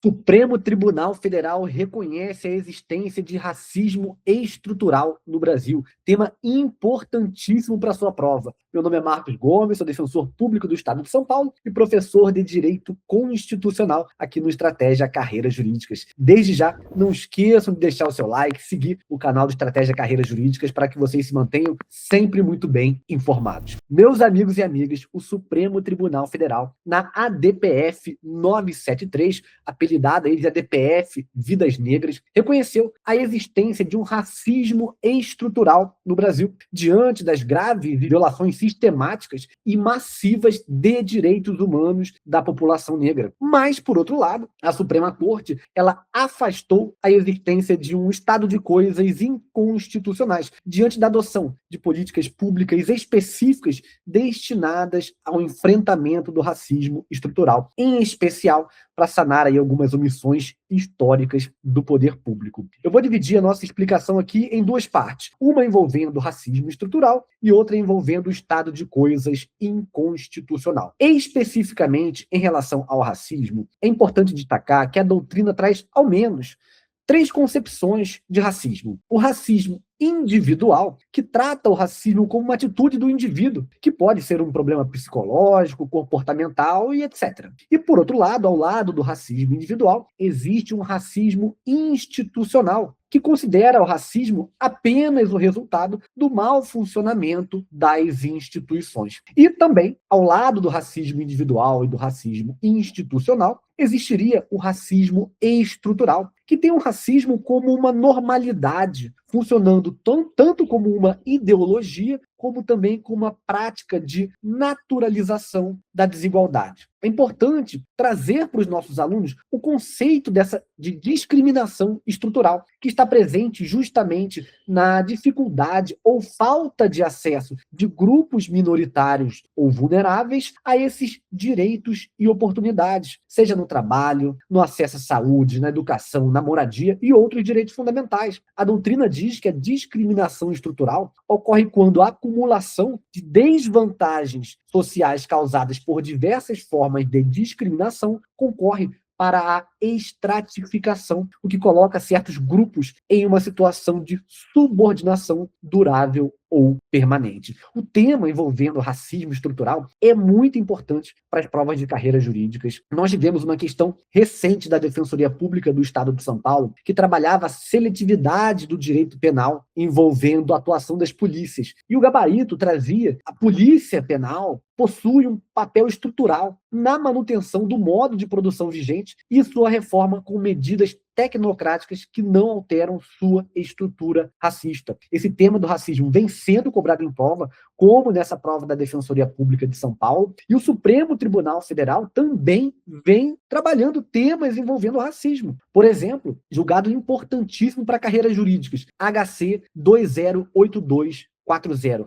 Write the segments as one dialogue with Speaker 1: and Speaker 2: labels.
Speaker 1: Supremo Tribunal Federal reconhece a existência de racismo estrutural no Brasil. Tema importantíssimo para sua prova. Meu nome é Marcos Gomes, sou defensor público do Estado de São Paulo e professor de Direito Constitucional aqui no Estratégia Carreiras Jurídicas. Desde já, não esqueçam de deixar o seu like, seguir o canal do Estratégia Carreiras Jurídicas para que vocês se mantenham sempre muito bem informados. Meus amigos e amigas, o Supremo Tribunal Federal, na ADPF 973, apelidada aí de ADPF Vidas Negras, reconheceu a existência de um racismo estrutural no Brasil, diante das graves violações sistemáticas e massivas de direitos humanos da população negra. Mas, por outro lado, a Suprema Corte, ela afastou a existência de um estado de coisas inconstitucionais, diante da adoção de políticas públicas específicas destinadas ao enfrentamento do racismo estrutural, em especial para sanar aí algumas omissões históricas do poder público. Eu vou dividir a nossa explicação aqui em duas partes, uma envolvendo racismo estrutural e outra envolvendo o estado de coisas inconstitucional. Especificamente em relação ao racismo, é importante destacar que a doutrina traz, ao menos, três concepções de racismo. O racismo individual, que trata o racismo como uma atitude do indivíduo, que pode ser um problema psicológico, comportamental e etc. E, por outro lado, ao lado do racismo individual, existe um racismo institucional, que considera o racismo apenas o resultado do mau funcionamento das instituições. E também, ao lado do racismo individual e do racismo institucional, existiria o racismo estrutural, que tem o racismo como uma normalidade, funcionando tanto como uma ideologia, como também como uma prática de naturalização da desigualdade. É importante trazer para os nossos alunos o conceito de discriminação estrutural, que está presente justamente na dificuldade ou falta de acesso de grupos minoritários ou vulneráveis a esses direitos e oportunidades, seja no trabalho, no acesso à saúde, na educação, na moradia e outros direitos fundamentais. A doutrina diz que a discriminação estrutural ocorre quando a acumulação de desvantagens sociais causadas por diversas formas de discriminação concorre para a estratificação, o que coloca certos grupos em uma situação de subordinação durável ou permanente. O tema envolvendo racismo estrutural é muito importante para as provas de carreiras jurídicas. Nós tivemos uma questão recente da Defensoria Pública do Estado de São Paulo, que trabalhava a seletividade do direito penal envolvendo a atuação das polícias. E o gabarito trazia a polícia penal possui um papel estrutural na manutenção do modo de produção vigente e sua reforma com medidas tecnocráticas que não alteram sua estrutura racista. Esse tema do racismo vem sendo cobrado em prova, como nessa prova da Defensoria Pública de São Paulo, e o Supremo Tribunal Federal também vem trabalhando temas envolvendo racismo. Por exemplo, julgado importantíssimo para carreiras jurídicas, HC 208240.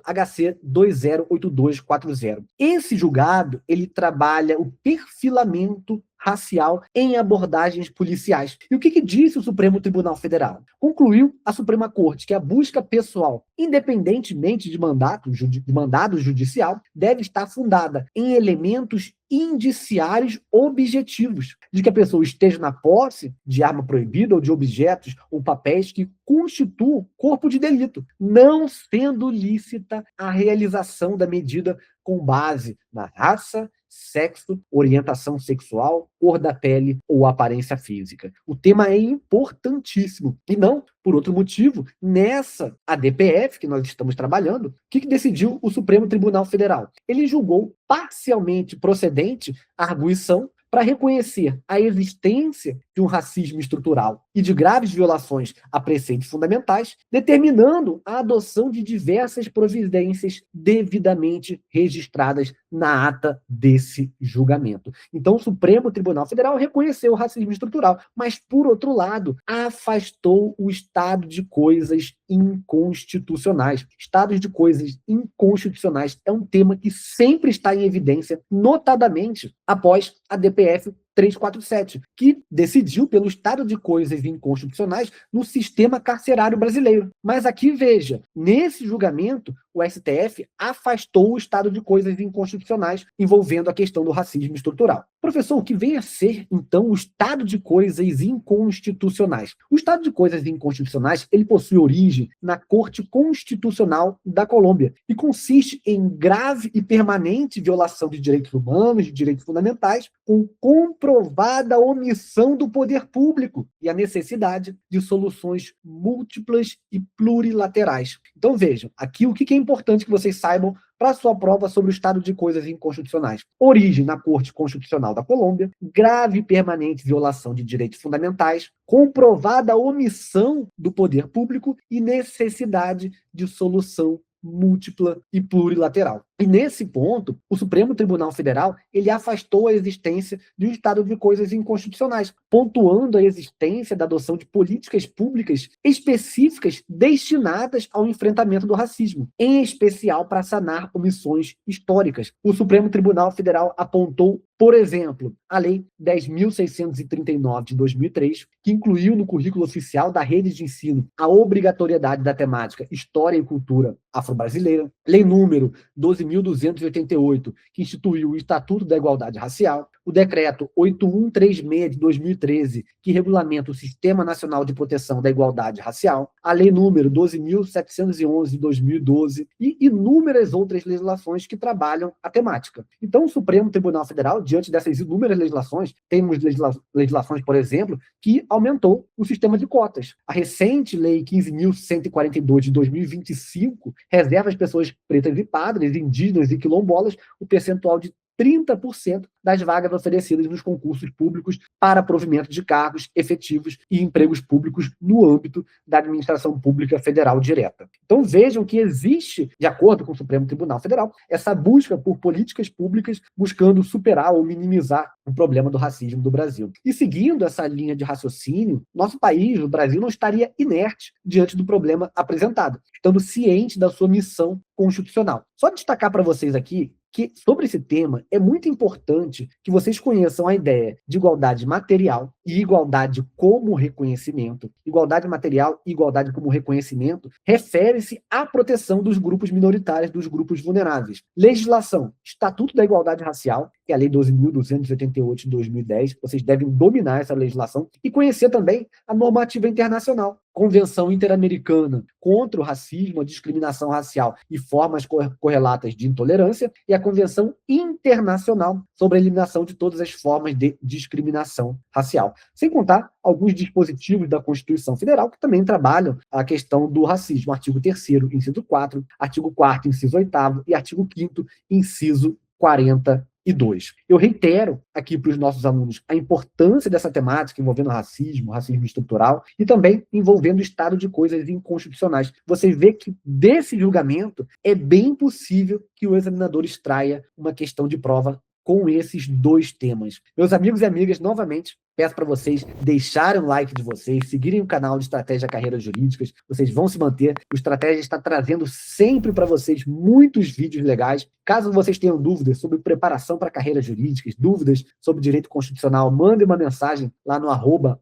Speaker 1: HC 208240. Esse julgado, ele trabalha o perfilamento racial em abordagens policiais. E o que disse o Supremo Tribunal Federal? Concluiu a Suprema Corte que a busca pessoal, independentemente de mandado judicial, deve estar fundada em elementos indiciários objetivos, de que a pessoa esteja na posse de arma proibida ou de objetos ou papéis que constituam corpo de delito, não sendo lícita a realização da medida com base na raça, sexo, orientação sexual, cor da pele ou aparência física. O tema é importantíssimo. E não, por outro motivo, nessa ADPF que nós estamos trabalhando, o que decidiu o Supremo Tribunal Federal? Ele julgou parcialmente procedente a arguição para reconhecer a existência de um racismo estrutural e de graves violações a preceitos fundamentais, determinando a adoção de diversas providências devidamente registradas na ata desse julgamento. Então, o Supremo Tribunal Federal reconheceu o racismo estrutural, mas, por outro lado, afastou o estado de coisas inconstitucionais. Estados de coisas inconstitucionais é um tema que sempre está em evidência, notadamente após a DPF 347, que decidiu pelo estado de coisas inconstitucionais no sistema carcerário brasileiro. Mas aqui, veja, nesse julgamento, o STF afastou o estado de coisas inconstitucionais envolvendo a questão do racismo estrutural. Professor, o que vem a ser, então, o estado de coisas inconstitucionais? O estado de coisas inconstitucionais, ele possui origem na Corte Constitucional da Colômbia e consiste em grave e permanente violação de direitos humanos, de direitos fundamentais, com comprovada omissão do poder público e a necessidade de soluções múltiplas e plurilaterais. Então, vejam, aqui o que é importante que vocês saibam para a sua prova sobre o estado de coisas inconstitucionais. Origem na Corte Constitucional da Colômbia, grave e permanente violação de direitos fundamentais, comprovada omissão do poder público e necessidade de solução múltipla e plurilateral. E nesse ponto, o Supremo Tribunal Federal ele afastou a existência de um estado de coisas inconstitucionais, pontuando a existência da adoção de políticas públicas específicas destinadas ao enfrentamento do racismo, em especial para sanar omissões históricas. O Supremo Tribunal Federal apontou, por exemplo, a Lei 10.639 de 2003, que incluiu no currículo oficial da rede de ensino a obrigatoriedade da temática História e Cultura Afro-Brasileira, Lei número 12.288, que instituiu o Estatuto da Igualdade Racial, o Decreto 8136 de 2013, que regulamenta o Sistema Nacional de Proteção da Igualdade Racial, a Lei número 12.711 de 2012 e inúmeras outras legislações que trabalham a temática. Então, o Supremo Tribunal Federal, diante dessas inúmeras legislações, temos legislações, por exemplo, que aumentou o sistema de cotas. A recente Lei 15.142 de 2025 reserva às pessoas pretas e pardas, indígenas e quilombolas o percentual de 30% das vagas oferecidas nos concursos públicos para provimento de cargos efetivos e empregos públicos no âmbito da administração pública federal direta. Então vejam que existe, de acordo com o Supremo Tribunal Federal, essa busca por políticas públicas buscando superar ou minimizar o problema do racismo do Brasil. E seguindo essa linha de raciocínio, nosso país, o Brasil, não estaria inerte diante do problema apresentado, estando ciente da sua missão constitucional. Só destacar para vocês aqui que, sobre esse tema, é muito importante que vocês conheçam a ideia de igualdade material e igualdade como reconhecimento. Igualdade material e igualdade como reconhecimento refere-se à proteção dos grupos minoritários, dos grupos vulneráveis. Legislação, Estatuto da Igualdade Racial, que é a Lei 12.288 de 2010, vocês devem dominar essa legislação e conhecer também a normativa internacional, Convenção Interamericana contra o Racismo, a Discriminação Racial e Formas Correlatas de Intolerância e a Convenção Internacional sobre a Eliminação de Todas as Formas de Discriminação Racial. Sem contar alguns dispositivos da Constituição Federal que também trabalham a questão do racismo. Artigo 3º, inciso 4, artigo 4º, inciso 8º e artigo 5º, inciso 42. Eu reitero aqui para os nossos alunos a importância dessa temática envolvendo racismo estrutural e também envolvendo o estado de coisas inconstitucionais. Você vê que desse julgamento é bem possível que o examinador extraia uma questão de prova com esses dois temas. Meus amigos e amigas, novamente, peço para vocês deixarem o like de vocês, seguirem o canal de Estratégia Carreiras Jurídicas, vocês vão se manter. O Estratégia está trazendo sempre para vocês muitos vídeos legais. Caso vocês tenham dúvidas sobre preparação para carreiras jurídicas, dúvidas sobre direito constitucional, mandem uma mensagem lá no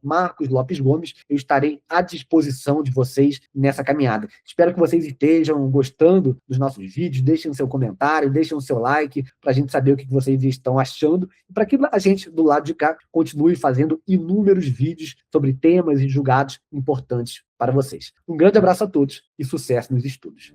Speaker 1: @MarcosLopesGomes. Eu estarei à disposição de vocês nessa caminhada. Espero que vocês estejam gostando dos nossos vídeos. Deixem o seu comentário, deixem o seu like para a gente saber o que vocês estão achando e para que a gente, do lado de cá, continue fazendo inúmeros vídeos sobre temas e julgados importantes para vocês. Um grande abraço a todos e sucesso nos estudos.